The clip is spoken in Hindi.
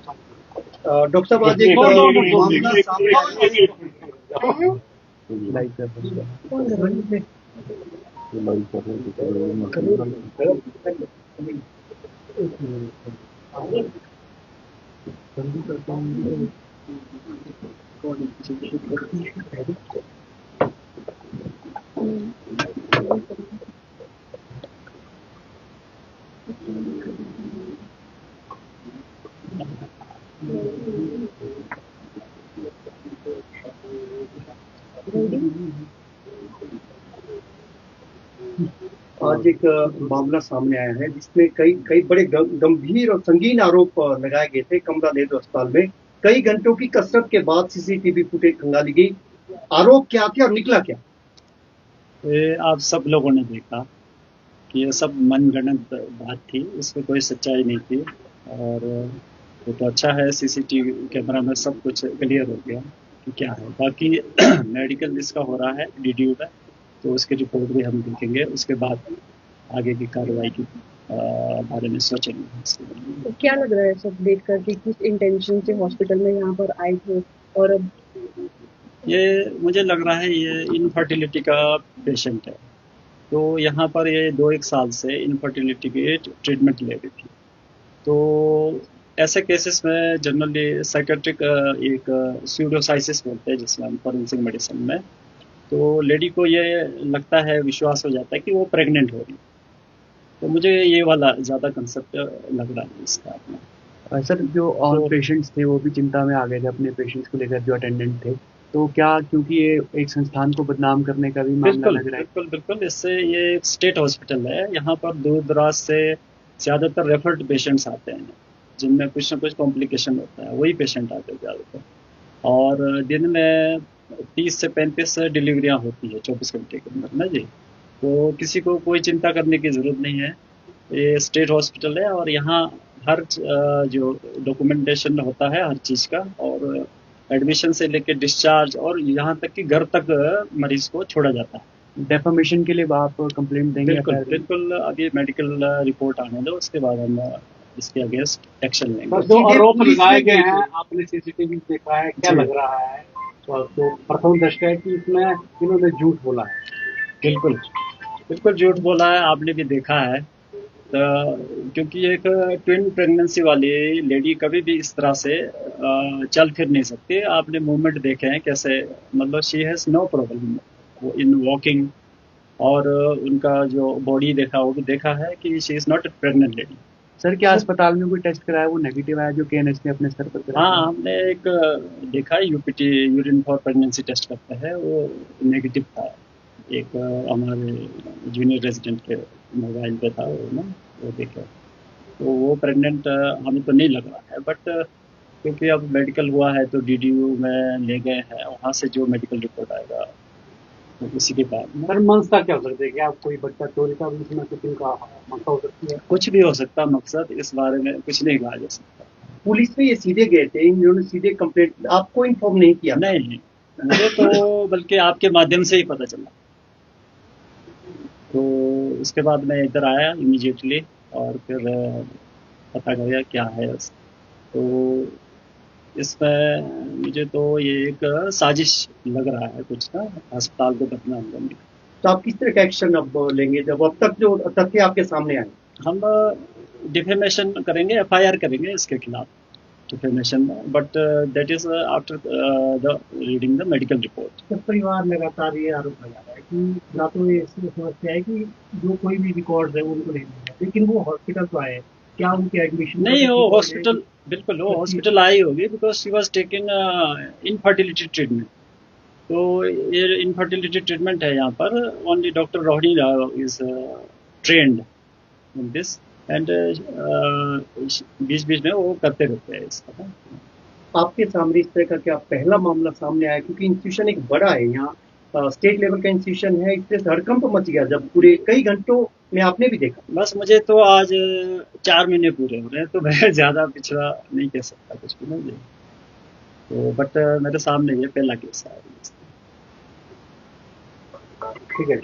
डॉक्टर साहब आज एक मामला सामने आया है। आज एक मामला सामने आया है जिसमें कई कई बड़े गंभीर और संगीन आरोप लगाए गए थे कमला नेहरू अस्पताल में। कई घंटों की कसरत के बाद सीसीटीवी फुटेज खंगाली गई। आरोप क्या थे और निकला क्या? ये आप सब लोगों ने देखा कि ये सब मनगढ़ंत बात थी, इसमें कोई सच्चाई नहीं थी। और वो तो अच्छा है, सीसीटीवी कैमरा में सब कुछ क्लियर हो गया कि क्या है। बाकी मेडिकल जिसका हो रहा है डीडीयू में, तो उसकी रिपोर्ट भी हम देखेंगे, उसके बाद आगे की कार्रवाई की बारे में सोचेंगे। तो क्या लग रहा है सब देख कर कि किस इंटेंशन से हॉस्पिटल में यहाँ पर आए थे? और अब ये मुझे लग रहा है ये इनफर्टिलिटी का पेशेंट है, तो यहाँ पर ये 2-1 साल से इनफर्टिलिटी की ट्रीटमेंट ले रही थी। तो ऐसे केसेस में जनरली साइकेट्रिक एक स्यूडोसाइसिस बोलते हैं जिसमें हम फॉरेंसिक मेडिसिन में, तो लेडी को ये लगता है, विश्वास हो जाता है कि वो प्रेग्नेंट हो रही है। तो मुझे ये वाला ज़्यादा कंसेप्ट लग रहा है इसका अपना। सर, जो और तो पेशेंट्स थे वो भी चिंता में आ गए थे अपने पेशेंट्स को लेकर, जो अटेंडेंट थे। तो क्या, क्योंकि ये एक संस्थान को बदनाम करने का भी मामला बिल्कुल लग रहा है? बिल्कुल बिल्कुल, इससे ये एक स्टेट हॉस्पिटल है, यहाँ पर दूर दराज से ज़्यादातर रेफर्ड पेशेंट्स आते हैं जिनमें कुछ ना कुछ कॉम्प्लिकेशन होता है, वही पेशेंट आते हैं ज़्यादातर। और दिन में 30 से 35 डिलीवरियाँ होती है 24 घंटे के अंदर ना जी। तो किसी को कोई चिंता करने की ज़रूरत नहीं है। ये स्टेट हॉस्पिटल है और यहाँ हर जो डॉक्यूमेंटेशन होता है हर चीज़ का, और एडमिशन से लेके डिस्चार्ज और यहाँ तक कि घर तक मरीज को छोड़ा जाता है। डेफामेशन के लिए आप कंप्लेंट देंगे? बिल्कुल FIR बिल्कुल, अभी मेडिकल रिपोर्ट आने दो, उसके बाद हम इसके अगेंस्ट एक्शन लेंगे। बस जो आरोप लगाए गए हैं, आपने सीसीटीवी देखा है, क्या लग रहा है? तो प्रथम दृष्टया है कि इसमें इन्होंने झूठ बोला है। बिल्कुल बिल्कुल झूठ बोला है, आपने भी देखा है। तो क्योंकि एक ट्विन प्रेगनेंसी वाली लेडी कभी भी इस तरह से चल फिर नहीं सकती। आपने मूवमेंट देखे हैं कैसे, मतलब she has no problem in walking, और उनका जो बॉडी देखा वो भी देखा है कि she is not a pregnant lady. Sir, क्या अस्पताल में कोई टेस्ट कराया, वो नेगेटिव आया, जो KNH ने अपने स्तर पर कराया? हाँ, हमने एक देखा है, UPT urine for pregnancy test करते हैं, वो नेगेटिव था। एक हमारे जूनियर रेजिडेंट के मोबाइल पे था वो ना, वो देखा। तो वो प्रेग्नेंट हमें तो नहीं लग रहा है, बट क्योंकि अब मेडिकल हुआ है तो डीडीयू में ले गए हैं, वहाँ से जो मेडिकल रिपोर्ट आएगा तो उसी के बाद में सर, मंशा क्या हो सकती है? क्या कोई बच्चा चोरी का भी इसमें किसी का मंशा हो सकती है? कुछ भी हो सकता है। मकसद इस बारे में कुछ नहीं कहा जा सकता। पुलिस में ये सीधे गए थे, इन्होंने सीधे कंप्लेंट आपको इन्फॉर्म नहीं किया? नहीं नहीं, मुझे तो बल्कि आपके माध्यम से ही पता चला। तो उसके बाद मैं इधर आया इमीडिएटली और फिर पता गया क्या है। तो इसमें मुझे तो ये एक साजिश लग रहा है कुछ ना, अस्पताल को बदनाम करने का। तो आप किस तरह का एक्शन अब लेंगे जब अब तक जो तथ्य आपके सामने आए? हम डिफेमेशन करेंगे, एफआईआर करेंगे इसके खिलाफ, defamation, but that is after the reading the medical report. जब परिवार लगातार ये आरोप लगा रहा है कि ना तो ये समस्या है कि जो कोई भी रिकॉर्ड है उनको नहीं मिला, लेकिन वो हॉस्पिटल तो आए, क्या उनके एडमिशन नहीं, वो हॉस्पिटल, बिल्कुल वो हॉस्पिटल आई होगी because she was taking infertility treatment. तो ये इनफर्टिलिटी ट्रीटमेंट है यहाँ पर, only doctor Rohini Rao is trained in this, and बीच बीच में वो करते रहते हैं इसका ना। आपके सामने इस तरह का क्या पहला मामला सामने आया? क्योंकि इंस्टीट्यूशन एक बड़ा है यहाँ, स्टेट लेवल का इंस्टीट्यूशन है, इससे हड़कंप मच गया जब पूरे कई घंटों में आपने भी देखा। बस मुझे तो आज 4 महीने पूरे हो रहे हैं, तो मैं ज़्यादा पिछड़ा नहीं कह सकता कुछ भी ना जी। तो बट मेरे सामने ये पहला केस है। ठीक है।